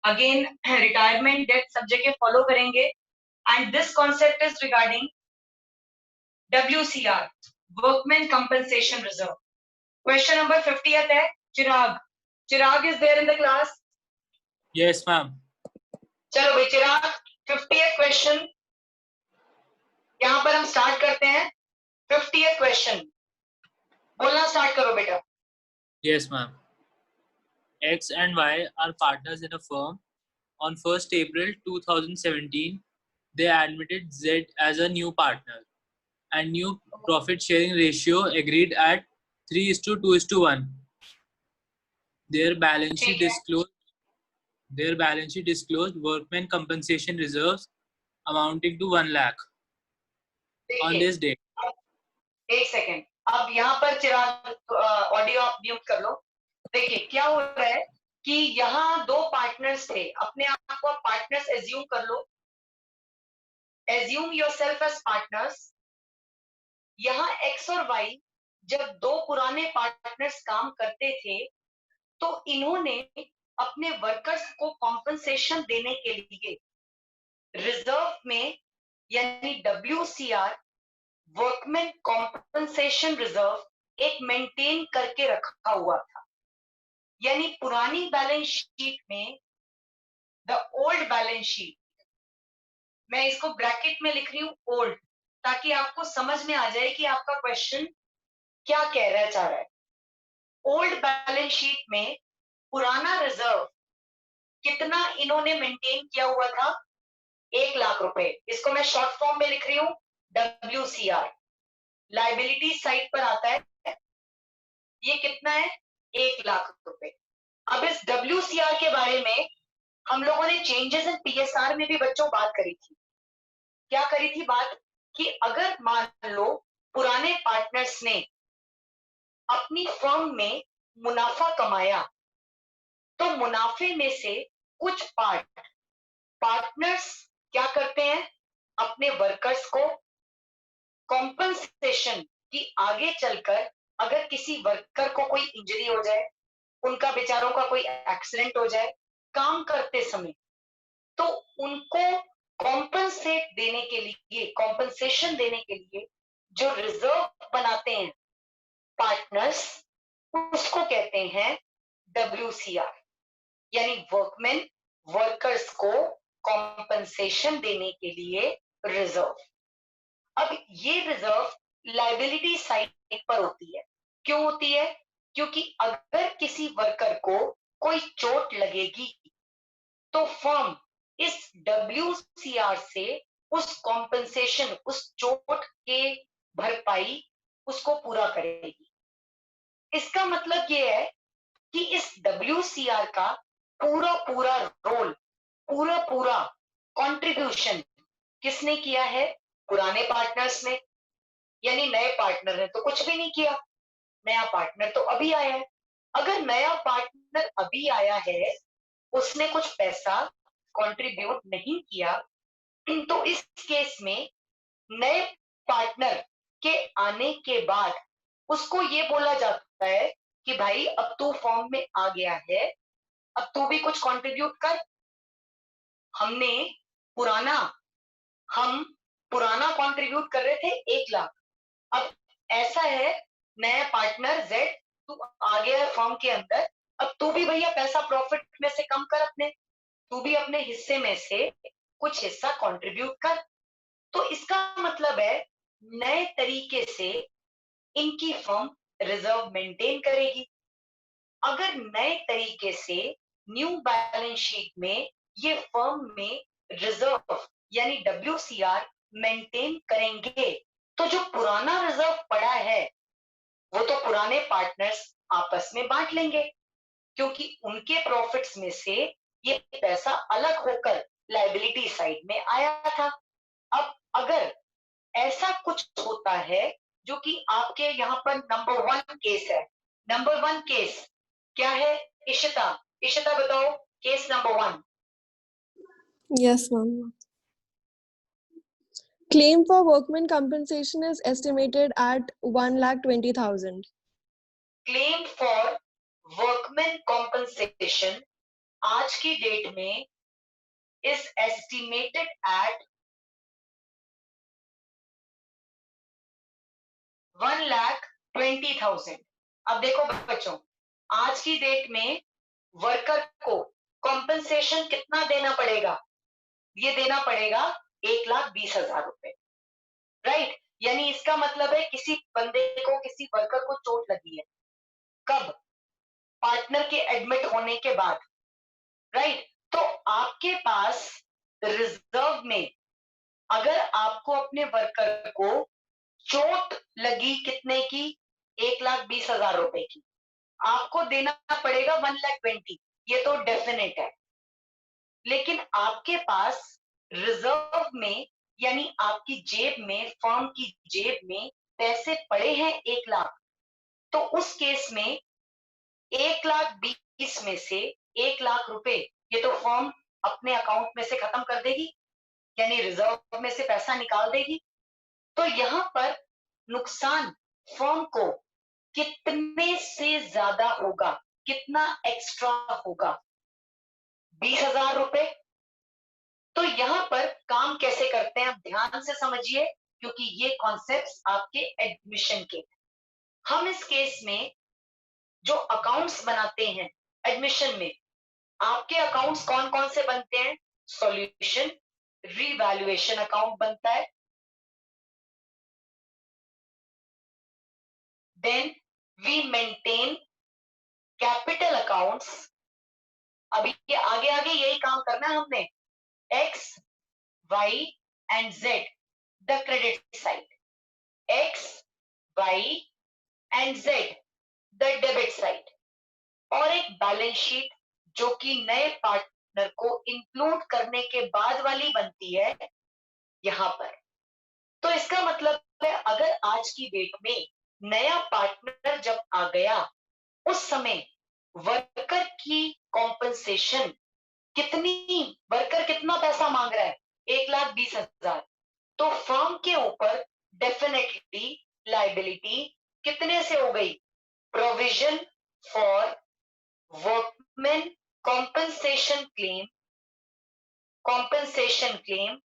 Again retirement date सब जगह follow करेंगे and this concept is regarding WCR, workman compensation reserve. Question number 50th है Chirag. Chirag is there in the class? Yes ma'am. चलो भाई चिराग, 50th question यहाँ पर हम स्टार्ट करते हैं। 50th क्वेश्चन बोलना स्टार्ट करो बेटा। Yes, ma'am. X and Y are partners in a firm. On 1st April 2017, they admitted Z as a new partner, and new profit sharing ratio agreed at 3:2:1. Their balance sheet disclosed workmen compensation reserves amounting to 1 lakh on this date. एक second, अब यहाँ पर चिराग audio आप mute कर लो। देखिए क्या हो रहा है कि यहाँ दो पार्टनर्स थे, अपने आप को पार्टनर्स एज्यूम कर लो, एज्यूम योरसेल्फ एज पार्टनर्स। यहाँ एक्स और वाई जब दो पुराने पार्टनर्स काम करते थे तो इन्होंने अपने वर्कर्स को कॉम्पनसेशन देने के लिए रिजर्व में यानी WCR, वर्कमैन कॉम्पनसेशन रिजर्व एक मेंटेन करके रखा हुआ था। यानी पुरानी बैलेंस शीट में द ओल्ड बैलेंस शीट, मैं इसको ब्रैकेट में लिख रही हूं ओल्ड, ताकि आपको समझ में आ जाए कि आपका क्वेश्चन क्या कहना चाह रहा है। ओल्ड बैलेंस शीट में पुराना रिजर्व कितना इन्होंने मेंटेन किया हुआ था? 1 लाख रुपए। इसको मैं शॉर्ट फॉर्म में लिख रही हूं WCR। लाइबिलिटी साइड पर आता है, ये कितना है? 1 लाख रुपए। अब इस WCR के बारे में हम लोगों ने चेंजेस इन PSR में भी बच्चों बात करी थी। क्या करी थी बात? कि अगर मान लो पुराने पार्टनर्स ने अपनी फर्म में मुनाफा कमाया तो मुनाफे में से कुछ पार्टनर्स क्या करते हैं? अपने वर्कर्स को कॉम्पनसेशन की आगे चलकर अगर किसी वर्कर को कोई इंजरी हो जाए, उनका बेचारों का कोई एक्सीडेंट हो जाए काम करते समय, तो उनको कॉम्पनसेट देने के लिए, कॉम्पनसेशन देने के लिए जो रिजर्व बनाते हैं पार्टनर्स, उसको कहते हैं WCR, यानी वर्कमैन वर्कर्स को कॉम्पनसेशन देने के लिए रिजर्व। अब ये रिजर्व लाइबिलिटी साइड पर होती है। क्यों होती है? क्योंकि अगर किसी वर्कर को कोई चोट लगेगी तो फर्म इस WCR से उस कॉम्पनसेशन, उस चोट के भरपाई उसको पूरा करेगी। इसका मतलब ये है कि इस WCR का पूरा रोल, पूरा कंट्रीब्यूशन किसने किया है? पुराने पार्टनर्स ने। यानी नए पार्टनर ने तो कुछ भी नहीं किया, नया पार्टनर तो अभी आया है। अगर नया पार्टनर अभी आया है, उसने कुछ पैसा कंट्रीब्यूट नहीं किया, तो इस केस में नए पार्टनर के आने के बाद उसको ये बोला जाता है कि भाई अब तू फॉर्म में आ गया है, अब तू भी कुछ कंट्रीब्यूट कर। हम पुराना कंट्रीब्यूट कर रहे थे 1 लाख, अब ऐसा है नया पार्टनर Z तू आ गया है फर्म के अंदर, अब तू भी भैया पैसा प्रॉफिट में से कम कर, अपने तू भी अपने हिस्से में से कुछ हिस्सा कंट्रीब्यूट कर। तो इसका मतलब है नए तरीके से इनकी फर्म रिजर्व मेंटेन करेगी। अगर नए तरीके से न्यू बैलेंस शीट में ये फर्म में रिजर्व यानी WCR मेंटेन करेंगे, तो जो पुराना रिजर्व पड़ा है वो तो पुराने पार्टनर्स आपस में बांट लेंगे, क्योंकि उनके प्रॉफिट्स में से ये पैसा अलग होकर लायबिलिटी साइड में आया था। अब अगर ऐसा कुछ होता है जो कि आपके यहाँ पर नंबर 1 केस है, नंबर 1 केस क्या है? इशिता बताओ case number 1। Yes, ma'am. Claim for workman compensation is estimated at 1,20,000. Claim for workman compensation आज की डेट में इज एस्टिमेटेड एट 1,20,000। अब देखो बच्चों, आज की डेट में वर्कर को कॉम्पेंसेशन कितना देना पड़ेगा? ये देना पड़ेगा 1,20,000 रुपए, राइट। यानी इसका मतलब है किसी बंदे को, किसी वर्कर को चोट लगी है, कब? पार्टनर के एडमिट होने के बाद, राइट। तो आपके पास रिजर्व में अगर आपको अपने वर्कर को चोट लगी कितने की? 1,20,000 रुपए की, आपको देना पड़ेगा 1,20,000। ये तो डेफिनेट है। लेकिन आपके पास रिजर्व में, यानी आपकी जेब में, फर्म की जेब में पैसे पड़े हैं 1,00,000, तो उस केस में 1,20,000 में से 1,00,000 रुपए ये तो फर्म अपने अकाउंट में से खत्म कर देगी, यानी रिजर्व में से पैसा निकाल देगी। तो यहां पर नुकसान फर्म को कितने से ज्यादा होगा? कितना एक्स्ट्रा होगा? 20,000 रुपए। तो यहां पर काम कैसे करते हैं, आप ध्यान से समझिए, क्योंकि ये कॉन्सेप्ट्स आपके एडमिशन के। हम इस केस में जो अकाउंट्स बनाते हैं एडमिशन में, आपके अकाउंट्स कौन कौन से बनते हैं? सॉल्यूशन, रिवैल्यूएशन अकाउंट बनता है, then we maintain capital accounts. अभी ये आगे आगे यही काम करना है हमने। X, Y and Z, the credit side, X, Y and Z, the debit side, और एक बैलेंस शीट जो कि नए पार्टनर को इंक्लूड करने के बाद वाली बनती है यहां पर। तो इसका मतलब है अगर आज की डेट में नया पार्टनर जब आ गया, उस समय वर्कर की कॉम्पनसेशन कितनी, वर्कर कितना पैसा मांग रहा है? 1,20,000। तो फर्म के ऊपर डेफिनेटली लाइबिलिटी कितने से हो गई? Provision for workman compensation claim, compensation claim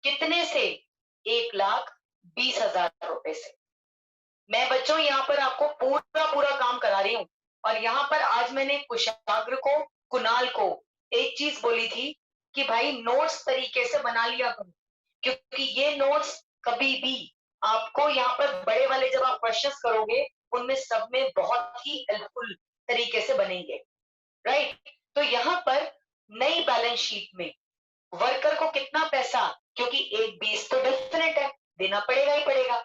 कितने से? 1,20,000 रुपए से। मैं बच्चों यहां पर आपको पूरा पूरा काम करा रही हूं, और यहां पर आज मैंने कुशाग्र को, कुणाल को एक चीज बोली थी कि भाई नोट्स तरीके से बना लिया करो, क्योंकि ये नोट्स कभी भी आपको यहाँ पर बड़े वाले जब आप क्वेश्चंस करोगे, उनमें सब में बहुत ही हेल्पफुल तरीके से बनेंगे, राइट। तो यहाँ पर नई बैलेंस शीट में वर्कर को कितना पैसा, क्योंकि 1,20 तो डेफिनेट है, देना पड़ेगा ही पड़ेगा।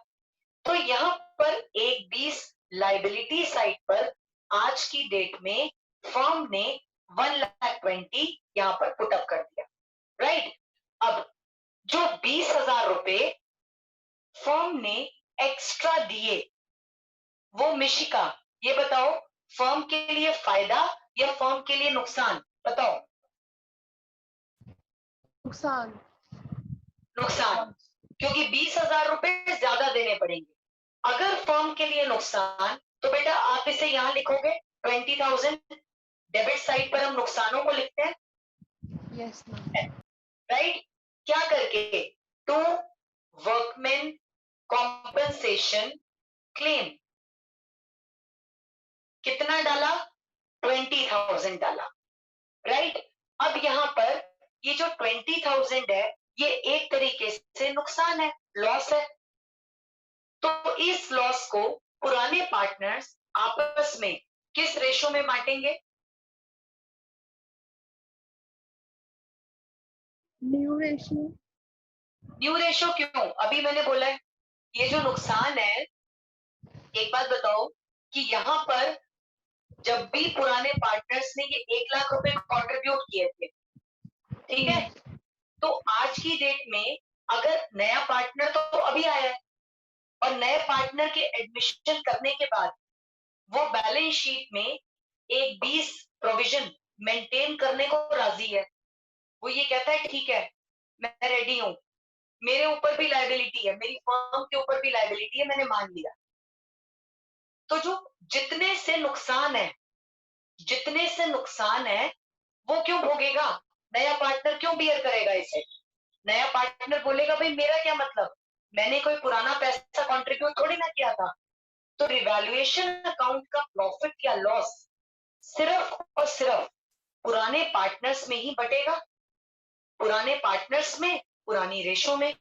तो यहाँ पर 1,20 लाइबिलिटी साइड पर आज की डेट में फर्म ने 1,20,000 यहाँ पर पुटअप कर दिया, राइट। अब जो 20,000 रुपए फर्म ने एक्स्ट्रा दिए, वो मिशिका, ये बताओ फर्म के लिए फायदा या फर्म के लिए नुकसान? बताओ। नुकसान। नुकसान, क्योंकि 20,000 रुपए ज्यादा देने पड़ेंगे। अगर फर्म के लिए नुकसान, तो बेटा आप इसे यहां लिखोगे 20,000। डेबिट साइड पर हम नुकसानों को लिखते हैं, यस मैम। राइट। क्या करके? टू वर्कमैन कॉम्पनसेशन क्लेम कितना डाला? 20,000 डाला, राइट। अब यहां पर ये जो 20,000 है, ये एक तरीके से नुकसान है, लॉस है। तो इस लॉस को पुराने पार्टनर्स आपस में किस रेशो में बांटेंगे? New ratio. न्यू रेशो क्यों? अभी मैंने बोला है ये जो नुकसान है, एक बात बताओ कि यहां पर जब भी पुराने पार्टनर्स ने ये 1,00,000 रुपए कंट्रीब्यूट किए थे, ठीक है, तो आज की डेट में अगर नया पार्टनर तो अभी आया है, और नए पार्टनर के एडमिशन करने के बाद वो बैलेंस शीट में 1,20 प्रोविजन मेंटेन करने को राजी है। वो ये कहता है ठीक है, मैं रेडी हूं, मेरे ऊपर भी लायबिलिटी है, मेरी फर्म के ऊपर भी लायबिलिटी है, मैंने मान लिया। तो जो जितने से नुकसान है, जितने से नुकसान है वो क्यों भोगेगा? नया पार्टनर क्यों बियर करेगा इसे? नया पार्टनर बोलेगा भाई मेरा क्या मतलब, मैंने कोई पुराना पैसा कंट्रीब्यूट थोड़ी ना किया था। तो रिवैल्यूएशन अकाउंट का प्रॉफिट या लॉस सिर्फ और सिर्फ पुराने पार्टनर्स में ही बटेगा, पुराने पार्टनर्स में, पुरानी रेशो में,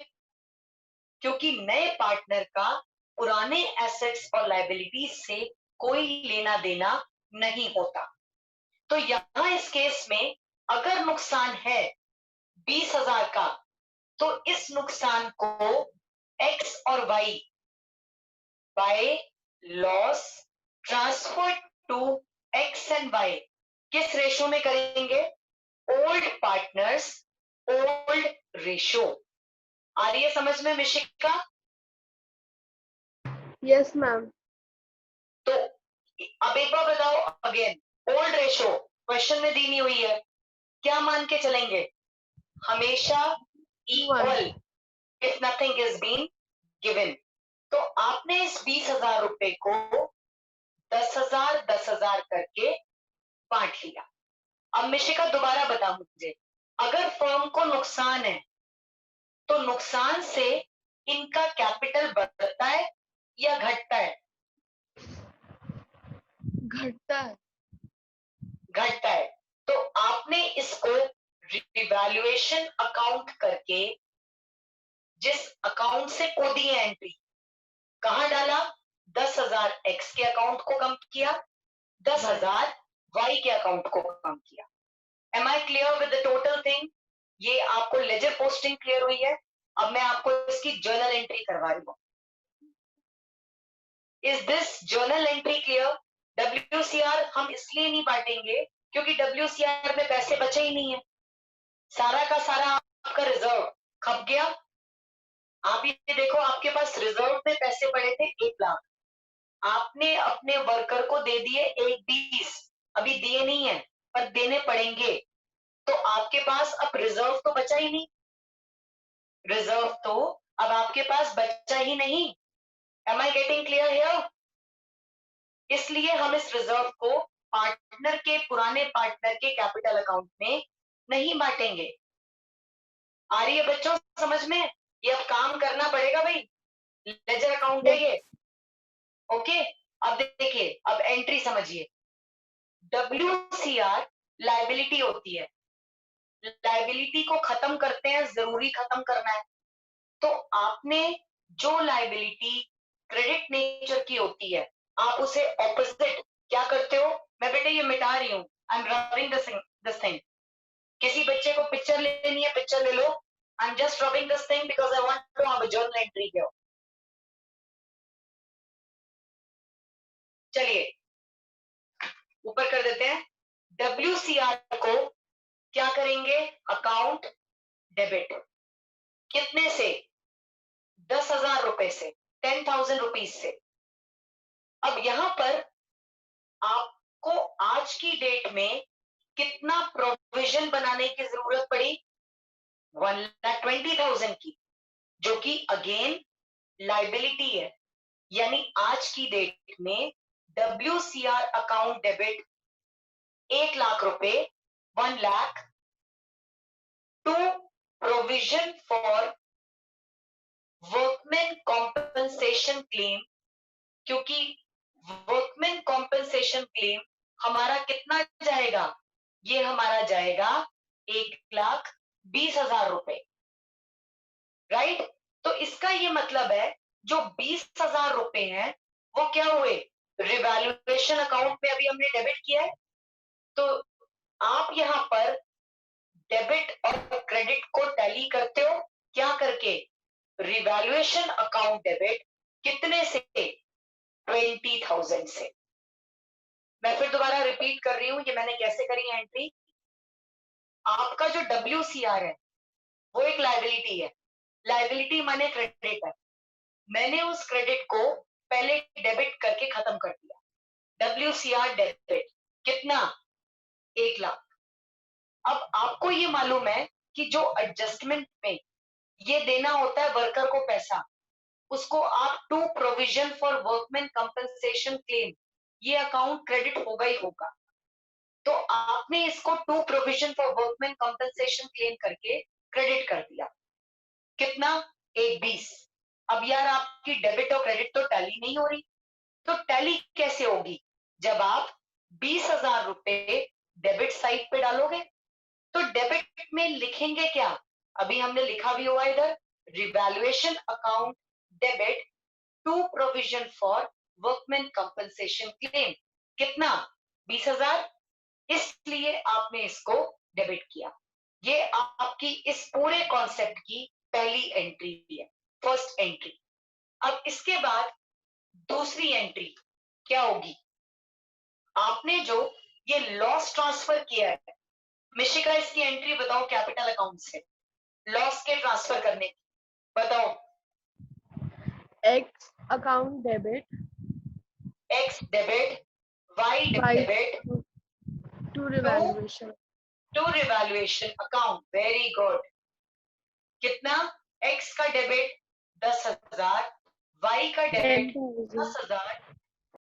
क्योंकि नए पार्टनर का पुराने एसेट्स और लायबिलिटीज से कोई लेना देना नहीं होता। तो यहां इस केस में अगर नुकसान है 20,000 का, तो इस नुकसान को x और y by loss transfer to x and y किस रेशो में करेंगे? Old partners old ratio. आ रही है समझ में मिशिका? Yes, ma'am. तो अब एक बार बताओ अगेन, ओल्ड रेशो क्वेश्चन में दी नहीं हुई है, क्या मान के चलेंगे? हमेशा equal if nothing is been given. तो आपने इस 20,000 रुपए को 10,000 10,000 करके बांट लिया। अब मिशिका दोबारा बता मुझे, अगर फर्म को नुकसान है तो नुकसान से इनका कैपिटल बढ़ता है या घटता है? घटता है। घटता है। तो आपने इसको रिवैल्यूएशन अकाउंट करके जिस अकाउंट से को दी है एंट्री, कहां डाला? 10,000 एक्स के अकाउंट को कम किया, 10,000 वाई के अकाउंट को कम किया। Am I clear with the total thing? ये आपको लेजर पोस्टिंग क्लियर हुई है? अब मैं आपको इसकी जर्नल एंट्री करवा रही हूं। Is this journal entry clear? WCR हम इसलिए नहीं बांटेंगे क्योंकि WCR में पैसे बचे ही नहीं है, सारा का सारा आपका रिजर्व खप गया। आप ये देखो, आपके पास रिजर्व में पैसे पड़े थे 1 लाख, आपने अपने वर्कर को दे दिए 1,20,000, अभी दिए नहीं है पर देने पड़ेंगे, तो आपके पास अब रिजर्व तो बचा ही नहीं, रिजर्व तो अब आपके पास बचा ही नहीं। Am I getting clear here? इसलिए हम इस रिजर्व को पार्टनर के, पुराने पार्टनर के कैपिटल अकाउंट में नहीं बांटेंगे। आ रही है बच्चों समझ में? ये अब काम करना पड़ेगा भाई, लेजर अकाउंट है ये। ओके, अब देखिए, अब एंट्री समझिए। WCR लायबिलिटी होती है, लायबिलिटी को खत्म करते हैं, जरूरी खत्म करना है। तो आपने जो लायबिलिटी क्रेडिट नेचर की होती है, आप उसे ऑपोजिट क्या करते हो? मैं बेटे ये मिटा रही हूं, I am rubbing this thing. किसी बच्चे को पिक्चर लेनी है, पिक्चर ले लो। I am just rubbing this thing because I want to have a journal entry here. चलिए ऊपर कर देते हैं। WCR को क्या करेंगे? Account debit. कितने से? 10,000 रुपए से, 10,000 रुपीज से। अब यहां पर आपको आज की डेट में कितना प्रोविजन बनाने की जरूरत पड़ी? 1,20,000 की, जो कि अगेन लाइबिलिटी है। यानी आज की डेट में WCR अकाउंट डेबिट 1 लाख रुपए, 1 lakh to provision for workman compensation claim, क्योंकि वर्कमैन कॉम्पनसेशन क्लेम हमारा कितना जाएगा? ये हमारा जाएगा 1,20,000 रुपए, राइट? तो इसका ये मतलब है जो 20,000 रुपए हैं वो क्या हुए? रिवैल्यूएशन अकाउंट में अभी हमने डेबिट किया है। तो आप यहां पर डेबिट और क्रेडिट को टैली करते हो, क्या करके? रिवैल्यूएशन अकाउंट डेबिट कितने से? 20,000 से। मैं फिर दोबारा रिपीट कर रही हूं, ये मैंने कैसे करी है एंट्री। आपका जो WCR है वो एक लायबिलिटी है, लायबिलिटी माने क्रेडिट है। मैंने उस क्रेडिट को पहले डेबिट करके खत्म कर दिया। WCR डेबिट कितना? 1 लाख। अब आपको ये मालूम है कि जो एडजस्टमेंट में ये देना होता है वर्कर को पैसा, उसको आप to provision for workman compensation claim, ये अकाउंट क्रेडिट होगा ही होगा। तो आपने इसको to provision for workman compensation claim करके क्रेडिट कर दिया। कितना? 120। अब यार आपकी डेबिट और क्रेडिट तो टैली नहीं हो रही, तो टैली कैसे होगी? जब आप 20,000 रुपए डेबिट साइड पे डालोगे तो डेबिट में लिखेंगे क्या? अभी हमने लिखा भी हुआ इधर, revaluation account debit to provision for workman compensation claim. कितना? 20,000। इसलिए आपने इसको डेबिट किया। ये आपकी इस पूरे कॉन्सेप्ट की पहली एंट्री है, फर्स्ट एंट्री। अब इसके बाद दूसरी एंट्री क्या होगी? आपने जो ये लॉस ट्रांसफर किया है, मिशिका इसकी एंट्री बताओ कैपिटल अकाउंट से लॉस के ट्रांसफर करने की, बताओ। X account debit, X debit, Y Y debit to revaluation. To revaluation account. Very good. कितना? एक्स का डेबिट 10,000, वाई का डेबिट 10,000. 10,000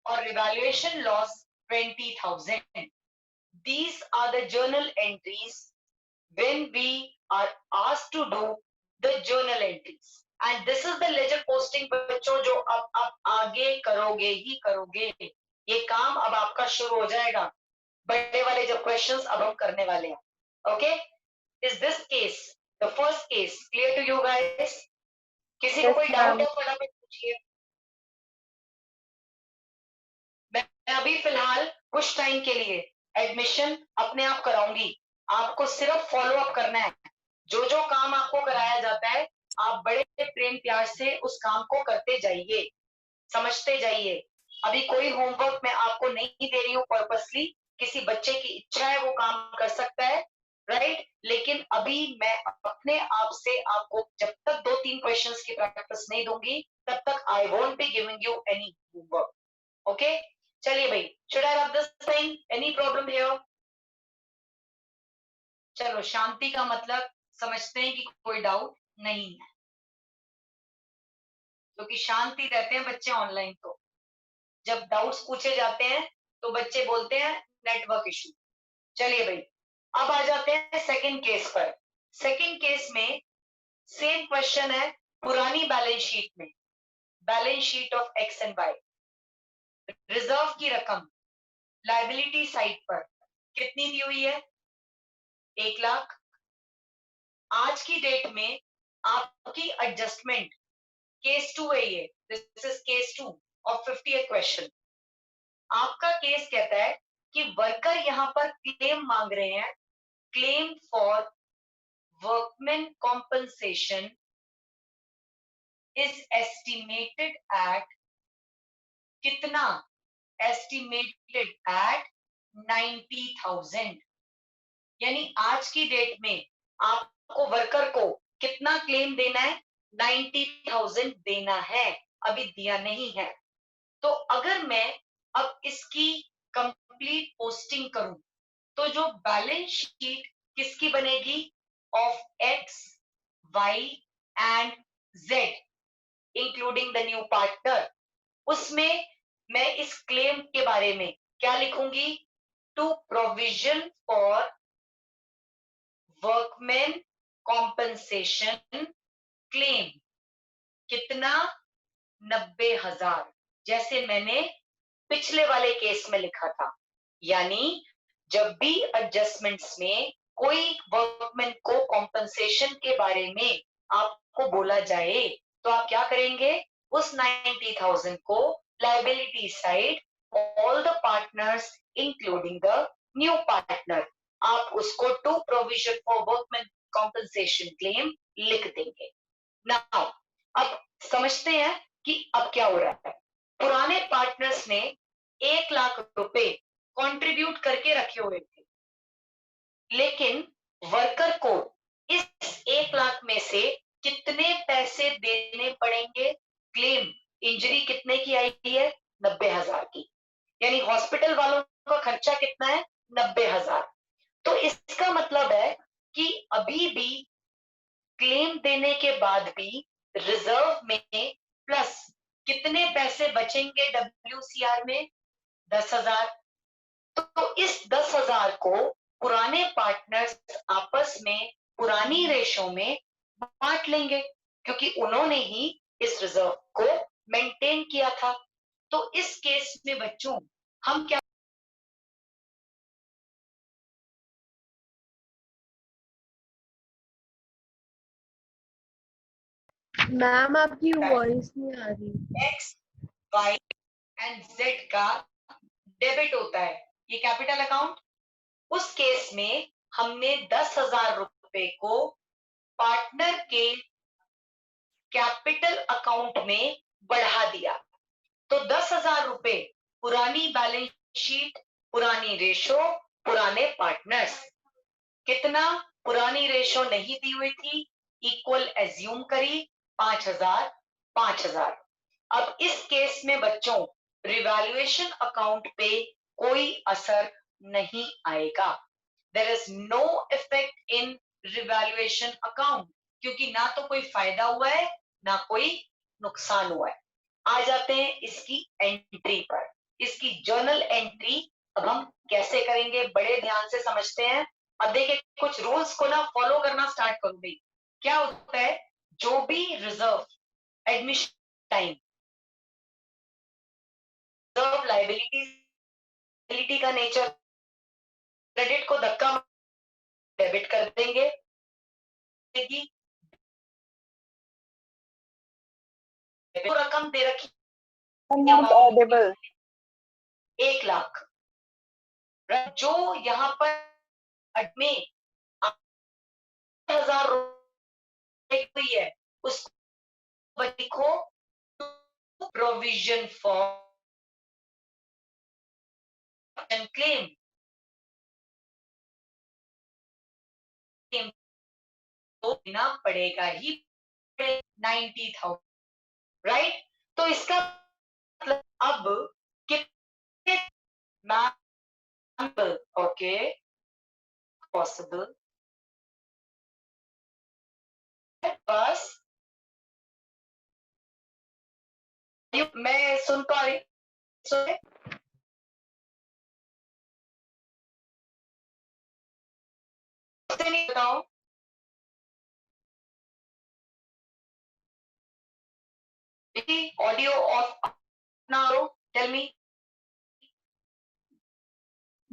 और revaluation loss 20,000। These are the journal entries when we are asked to do the journal entries. And this is the ledger posting बच्चों जो अब आप आगे करोगे ही करोगे। ये काम अब आपका शुरू हो जाएगा। बड़े वाले जो क्वेश्चंस अब हम करने वाले हैं। Okay, is this case the first case clear to you guys? किसी को Yes, कोई डाउट ma'am. है फटाफट पूछिए। मैं अभी फिलहाल कुछ टाइम के लिए एडमिशन अपने आप कराऊंगी, आपको सिर्फ फॉलो अप करना है। जो जो काम आपको कराया जाता है आप बड़े प्रेम प्यार से उस काम को करते जाइए, समझते जाइए। अभी कोई होमवर्क मैं आपको नहीं दे रही हूँ पर्पसली, किसी बच्चे की इच्छा है वो काम कर सकता है, राइट? लेकिन अभी मैं अपने आप से आपको जब तक 2-3 क्वेश्चंस की प्रैक्टिस नहीं दूंगी तब तक I won't be giving you any homework. Okay, चलिए भाई, should I rub this thing? Any problem here? चलो, शांति का मतलब समझते हैं कि कोई डाउट नहीं है, क्योंकि शांति रहते हैं बच्चे ऑनलाइन। तो जब डाउट्स पूछे जाते हैं तो बच्चे बोलते हैं नेटवर्क इशू। चलिए भाई, अब आ जाते हैं सेकंड केस पर। सेकंड केस में सेम क्वेश्चन है, पुरानी बैलेंस शीट में, balance sheet of X and Y, reserve की रकम लायबिलिटी साइड पर कितनी दी हुई है? 1 लाख। आज की डेट में आपकी एडजस्टमेंट केस 2 है, ये this is case 2 of 50th question. आपका केस कहता है कि वर्कर यहां पर क्लेम मांग रहे हैं, claim for workman compensation is estimated at कितना? Estimated at 90,000। यानी आज की डेट में आपको वर्कर को कितना क्लेम देना है? 90,000 देना है, अभी दिया नहीं है। तो अगर मैं अब इसकी कंप्लीट पोस्टिंग करूं तो जो बैलेंस शीट किसकी बनेगी? Of X, Y and Z including the new partner. उसमें मैं इस क्लेम के बारे में क्या लिखूंगी? To provision for workman compensation claim. कितना? 90,000, जैसे मैंने पिछले वाले केस में लिखा था। यानी जब भी एडजस्टमेंट्स में कोई वर्कमैन को कॉम्पनसेशन के बारे में आपको बोला जाए तो आप क्या करेंगे? उस 90,000 को liability side, all the partners including the new partner, आप उसको to provision for workman compensation claim लिख देंगे। नाउ अब समझते हैं कि अब क्या हो रहा है। पुराने पार्टनर्स ने 1 लाख रुपए कंट्रीब्यूट करके रखे हुए थे, लेकिन वर्कर को इस 1 लाख में से कितने पैसे देने पड़ेंगे? क्लेम इंजरी कितने की आई है? 90,000 की। यानी हॉस्पिटल वालों का खर्चा कितना है? 90,000। तो इसका मतलब है कि अभी भी क्लेम देने के बाद भी रिजर्व में प्लस कितने पैसे बचेंगे? WCR में 10,000। तो इस 10,000 को पुराने पार्टनर्स आपस में पुरानी रेशो में बांट लेंगे, क्योंकि उन्होंने ही इस रिजर्व को मेंटेन किया था। तो इस केस में बच्चों हम क्या, मैम आपकी वॉइस नहीं आ रही। एक्स वाई एंड जेड का डेबिट होता है, ये कैपिटल अकाउंट। उस केस में हमने 10,000 रुपए को पार्टनर के कैपिटल अकाउंट में बढ़ा दिया। तो 10,000 रुपए पुरानी बैलेंस शीट, पुरानी रेशो, पुराने पार्टनर्स। कितना पुरानी रेशो नहीं दी हुई थी, इक्वल एज्यूम करी 5,000 5,000। अब इस केस में बच्चों रिवैल्यूएशन अकाउंट पे कोई असर नहीं आएगा। There is no effect in revaluation account, क्योंकि ना तो कोई फायदा हुआ है ना कोई नुकसान हुआ है। आ जाते हैं इसकी एंट्री पर। इसकी जर्नल एंट्री अब हम कैसे करेंगे, बड़े ध्यान से समझते हैं। अब देखिए कुछ रूल्स को ना फॉलो करना स्टार्ट करो भाई। क्या होता है, जो भी reserve admission time reserve liability का नेचर, क्रेडिट को धक्का डेबिट कर देंगे, तो रकम दे रखी ऑडिबल 1 लाख, जो यहाँ पर में 8,000 रुपए हुई है उसको लिखो प्रोविजन फॉर क्लेम तो देना पड़ेगा ही 90,000, राइट। तो इसका मतलब अब कितने ओके पॉसिबल बस मैं सुन पा रही, सुने नहीं बताओ, ऑडियो ऑफ ना हो, टेल मी।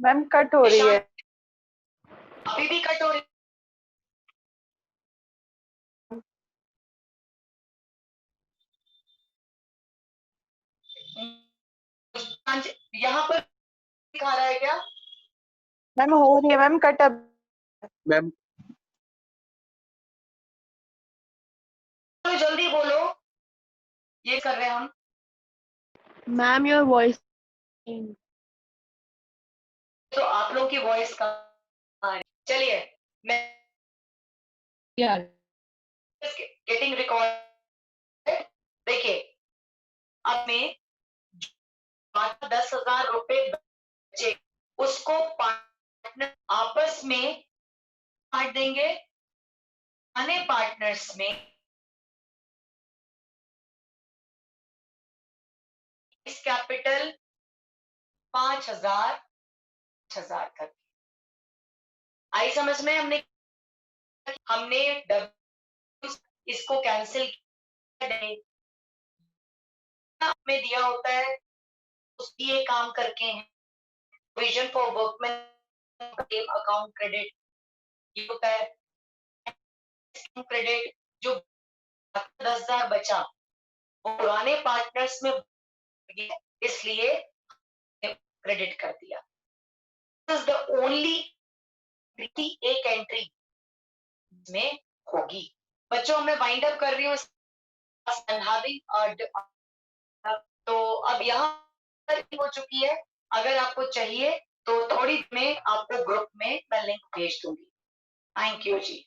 मैम कट हो रही है। अभी भी कट हो रही, यहाँ पर दिखा रहा है क्या? मैम हो रही है मैम कट अब। मैम तो जल्दी बोलो, ये कर रहे हैं हम। Ma'am your voice. तो आप लोग की वॉइस का चलिए मैं गेटिंग रिकॉर्ड। देखिए अब में 10,000 रुपए बचे, उसको पार्टनर आपस में बांट देंगे, अन्य पार्टनर्स में इस कैपिटल 5,000 कर। आई समझ में? हमने इसको कैंसिल में दिया होता है, उसकी ये काम करके हैं provision for workman account credit, ये होता है क्रेडिट। जो 10,000 बचा वो पुराने पार्टनर्स में इसलिए क्रेडिट कर दिया। दिस इज द ओनली एक एंट्री में होगी। बच्चों मैं वाइंड अप कर रही हूँ तो अब यहाँ हो चुकी है। अगर आपको चाहिए तो थोड़ी में आपको ग्रुप में मैं लिंक भेज दूंगी। Thank you ji.